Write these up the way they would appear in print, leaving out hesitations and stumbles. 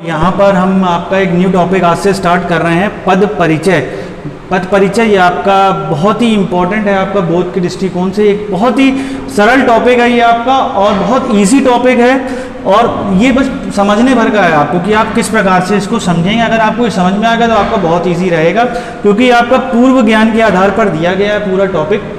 यहाँ पर हम आपका एक न्यू टॉपिक आज से स्टार्ट कर रहे हैं, पद परिचय। पद परिचय ये आपका बहुत ही इम्पोर्टेंट है, आपका बोर्ड के दृष्टिकोण से एक बहुत ही सरल टॉपिक है ये आपका, और बहुत इजी टॉपिक है, और ये बस समझने भर का है आपको कि आप किस प्रकार से इसको समझेंगे। अगर आपको ये समझ में आ गया तो आपका बहुत इजी रहेगा, क्योंकि आपका पूर्व ज्ञान के आधार पर दिया गया है पूरा टॉपिक।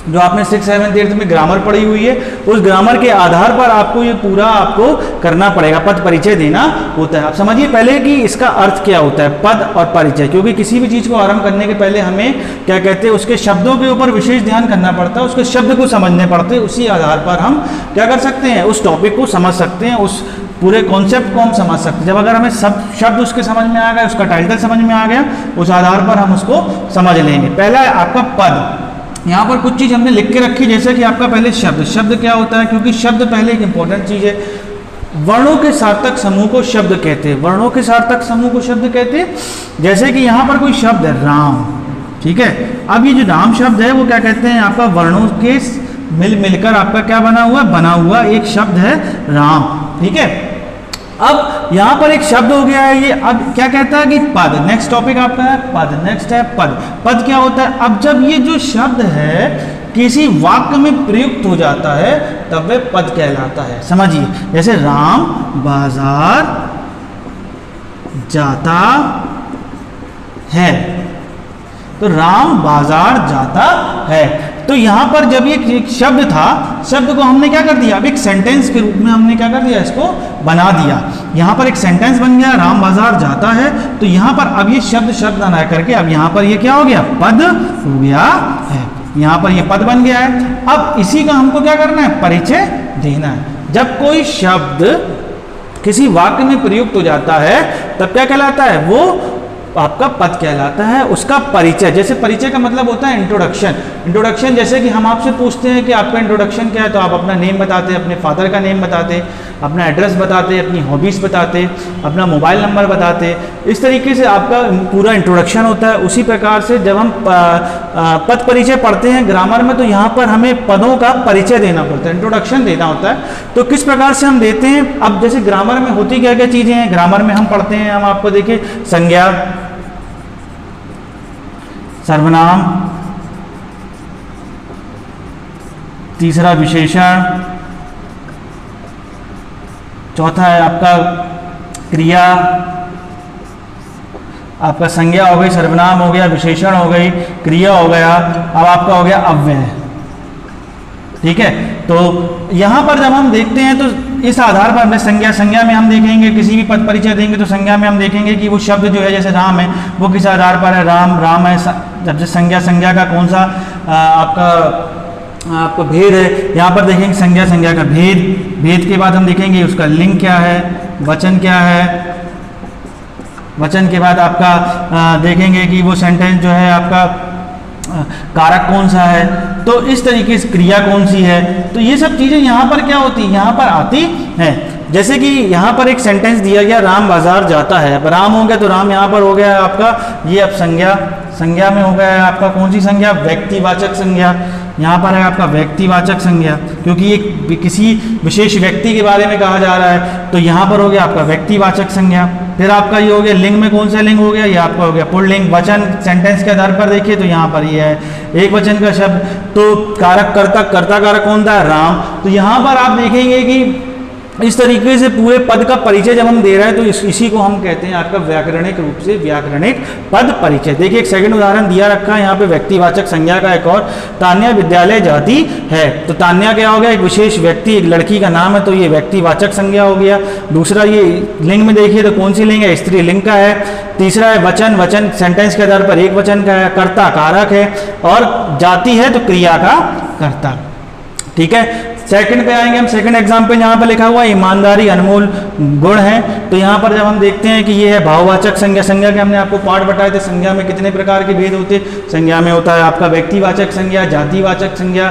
जो आपने 6, 7, 8 में ग्रामर पढ़ी हुई है, उस ग्रामर के आधार पर आपको ये पूरा आपको करना पड़ेगा, पद परिचय देना होता है। आप समझिए पहले कि इसका अर्थ क्या होता है, पद और परिचय, क्योंकि किसी भी चीज़ को आरंभ करने के पहले हमें क्या कहते हैं, उसके शब्दों के ऊपर विशेष ध्यान करना पड़ता है, उसके शब्द को समझने पड़ते हैं। उसी आधार पर हम क्या कर सकते हैं, उस टॉपिक को समझ सकते हैं, उस पूरे कॉन्सेप्ट को हम समझ सकते हैं। जब अगर हमें सब शब्द उसके समझ में आ गए, उसका टाइटल समझ में आ गया, उस आधार पर हम उसको समझ लेंगे। पहला है आपका पद। यहाँ पर कुछ चीज़ हमने लिख के रखी, जैसे कि आपका पहले शब्द। शब्द क्या होता है, क्योंकि शब्द पहले एक इंपॉर्टेंट चीज़ है। वर्णों के सार्थक समूह को शब्द कहते हैं, वर्णों के सार्थक समूह को शब्द कहते हैं। जैसे कि यहाँ पर कोई शब्द है राम, ठीक है। अब ये जो राम शब्द है वो क्या कहते हैं, आपका वर्णों के मिलकर आपका क्या बना हुआ एक शब्द है राम, ठीक है। अब यहाँ पर एक शब्द हो गया है ये। अब क्या कहता है कि पद, नेक्स्ट टॉपिक आपका है पद। नेक्स्ट है पद। पद क्या होता है, अब जब ये जो शब्द है किसी वाक्य में प्रयुक्त हो जाता है तब वह पद कहलाता है। समझिए, जैसे राम बाजार जाता है, तो राम बाजार जाता है। तो यहाँ पर जब ये एक शब्द था, शब्द को हमने क्या कर दिया, अब एक सेंटेंस के रूप में हमने क्या कर दिया, इसको बना दिया। यहाँ पर एक सेंटेंस बन गया, राम बाजार जाता है। तो यहाँ पर अब ये शब्द बना करके अब यहाँ पर ये क्या हो गया, पद हो गया है। यहाँ पर ये पद बन गया है। अब इसी का हमको क्या करना है, परिचय देना है। जब कोई शब्द किसी वाक्य में प्रयुक्त हो जाता है तब क्या कहलाता है, वो आपका पद कहलाता है। उसका परिचय, जैसे परिचय का मतलब होता है इंट्रोडक्शन। इंट्रोडक्शन जैसे कि हम आपसे पूछते हैं कि आपका इंट्रोडक्शन क्या है, तो आप अपना नेम बताते, अपने फादर का नेम बताते, अपना एड्रेस बताते, अपनी हॉबीज़ बताते, अपना मोबाइल नंबर बताते। इस तरीके से आपका पूरा इंट्रोडक्शन होता है। उसी प्रकार से जब हम पद परिचय पढ़ते हैं ग्रामर में, तो यहाँ पर हमें पदों का परिचय देना पड़ता है, इंट्रोडक्शन देना होता है। तो किस प्रकार से हम देते हैं, अब जैसे ग्रामर में होती क्या क्या चीज़ें हैं, ग्रामर में हम पढ़ते हैं, हम आपको देखिए संज्ञा, सर्वनाम, तीसरा विशेषण, चौथा है आपका क्रिया। आपका संज्ञा हो गई, सर्वनाम हो गया, विशेषण हो गई, क्रिया हो गया, अब आपका हो गया अव्यय, ठीक है। तो यहाँ पर जब हम देखते हैं तो इस आधार पर हमने संज्ञा में हम देखेंगे, किसी भी पद परिचय देंगे तो संज्ञा में हम देखेंगे कि वो शब्द जो है, जैसे राम है, वो किस आधार पर है, राम है। जब से संज्ञा का कौन सा आपका भेद है, यहाँ पर देखेंगे संज्ञा का भेद के बाद हम देखेंगे उसका लिंग क्या है, वचन क्या है, वचन के बाद आपका देखेंगे कि वो सेंटेंस जो है आपका कारक कौन सा है, तो इस तरीके से क्रिया कौन सी है। तो ये सब चीज़ें यहाँ पर क्या होती, यहाँ पर आती हैं। जैसे कि यहाँ पर एक सेंटेंस दिया गया, राम बाजार जाता है। अब राम हो गया तो राम यहाँ पर हो गया आपका ये। अब संज्ञा में हो गया है आपका कौन सी संज्ञा, व्यक्तिवाचक संज्ञा। यहाँ पर है आपका व्यक्तिवाचक संज्ञा, क्योंकि एक किसी विशेष व्यक्ति के बारे में कहा जा रहा है, तो यहाँ पर हो गया आपका व्यक्तिवाचक संज्ञा। फिर आपका ये हो गया लिंग में, कौन सा लिंग हो गया, ये आपका हो गया पुल्लिंग। वचन सेंटेंस के आधार पर देखिए तो यहाँ पर ये है एक वचन का शब्द। तो कारक कर्ता कारक कौन था, राम। तो यहाँ पर आप देखेंगे कि इस तरीके से पूरे पद का परिचय जब हम दे रहे हैं तो इसी को हम कहते हैं आपका व्याकरणिक रूप से व्याकरणिक पद परिचय। देखिए एक सेकंड उदाहरण दिया रखा है यहाँ पे व्यक्तिवाचक संज्ञा का एक और, तान्या विद्यालय जाती है। तो तान्या क्या हो गया, एक विशेष व्यक्ति, एक लड़की का नाम है, तो ये व्यक्तिवाचक संज्ञा हो गया। दूसरा ये लिंग में देखिए तो कौन सी लिंग है, स्त्री लिंग का है। तीसरा है वचन सेंटेंस के आधार पर एक वचन का है, कर्ता कारक है, और जाति है तो क्रिया का कर्ता, ठीक है। सेकंड पे आएंगे हम, सेकंड एग्जाम्पल यहाँ पर लिखा हुआ है ईमानदारी अनमोल गुण है। तो यहाँ पर जब हम देखते हैं कि ये है भाववाचक संज्ञा। संज्ञा के हमने आपको पार्ट बताए थे, संज्ञा में कितने प्रकार के भेद होते हैं। संज्ञा में होता है आपका व्यक्तिवाचक संज्ञा, जातिवाचक संज्ञा,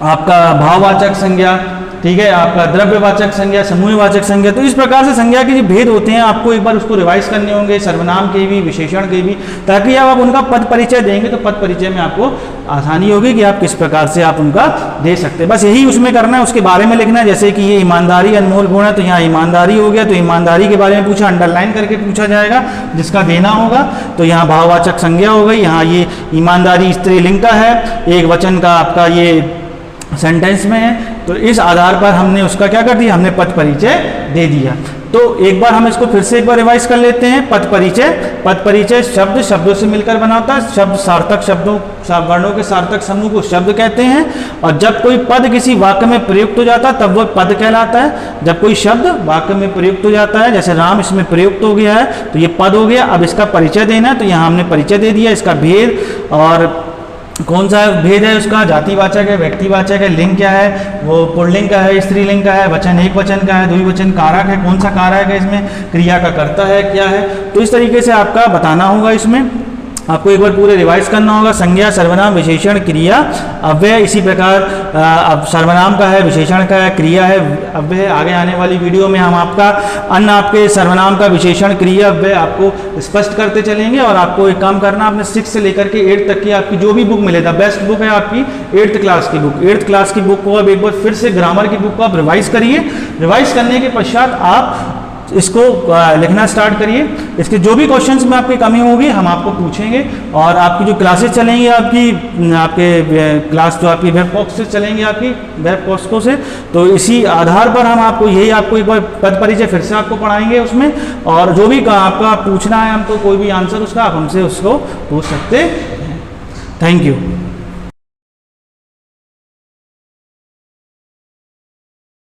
आपका भाववाचक संज्ञा, ठीक है, आपका द्रव्यवाचक संज्ञा, समूहवाचक संज्ञा। तो इस प्रकार से संज्ञा के जो भेद होते हैं आपको एक बार उसको रिवाइज करने होंगे, सर्वनाम के भी, विशेषण के भी, ताकि जब आप उनका पद परिचय देंगे तो पद परिचय में आपको आसानी होगी कि आप किस प्रकार से आप उनका दे सकते हैं। बस यही उसमें करना है, उसके बारे में लिखना है। जैसे कि ये ईमानदारी अनमोल गुण है, तो यहाँ ईमानदारी हो गया, तो ईमानदारी के बारे में पूछा, अंडरलाइन करके पूछा जाएगा, जिसका देना होगा। तो यहाँ भाववाचक संज्ञा हो गई, यहाँ ये ईमानदारी स्त्रीलिंग का है, एक वचन का आपका ये सेंटेंस में है, तो इस आधार पर हमने उसका क्या कर दिया, हमने पद परिचय दे दिया। तो एक बार हम इसको फिर से एक बार रिवाइज कर लेते हैं। पद परिचय, पद परिचय शब्द शब्दों से मिलकर बनाता है, शब्द सार्थक शब्दों, वर्णों के सार्थक समूह को शब्द कहते हैं, और जब कोई पद किसी वाक्य में प्रयुक्त हो जाता है तब वो पद कहलाता है। जब कोई शब्द वाक्य में प्रयुक्त हो जाता है, जैसे राम इसमें प्रयुक्त हो गया है तो ये पद हो गया। अब इसका परिचय देना है, तो यहाँ हमने परिचय दे दिया, इसका भेद, और कौन सा भेद है उसका, जातिवाचक है, व्यक्तिवाचक है, लिंग क्या है, वो पुल्लिंग का है, स्त्रीलिंग का है, वचन एक वचन का है, द्विवचन, कारक है, कौन सा कारक है इसमें, क्रिया का कर्ता है, क्या है। तो इस तरीके से आपका बताना होगा, इसमें आपको एक बार पूरे रिवाइज करना होगा। संज्ञा, सर्वनाम, विशेषण, क्रिया, अव्यय, इसी प्रकार अब सर्वनाम का है, विशेषण का है, क्रिया है, अव्यय। आगे आने वाली वीडियो में हम आपका अन्य आपके सर्वनाम का विशेषण, क्रिया, अव्यय आपको स्पष्ट करते चलेंगे। और आपको एक काम करना, आपने 6 से लेकर के 8 तक की आपकी जो भी बुक मिलेगा, बेस्ट बुक है आपकी 8th क्लास की बुक। 8th क्लास की बुक को अब एक बार फिर से ग्रामर की बुक को आप रिवाइज करिए। रिवाइज करने के पश्चात आप इसको लिखना स्टार्ट करिए। इसके जो भी क्वेश्चंस में आपकी कमी होगी हम आपको पूछेंगे, और आपकी जो क्लासेस चलेंगी आपके क्लास जो आपकी वेब कोर्स से चलेंगी, आपकी वेब कोर्स से, तो इसी आधार पर हम आपको यही आपको एक बार पद परिचय फिर से आपको पढ़ाएंगे उसमें। और जो भी आपका पूछना है हमको कोई भी आंसर उसका, आप हमसे उसको पूछ सकते हैं। Thank you.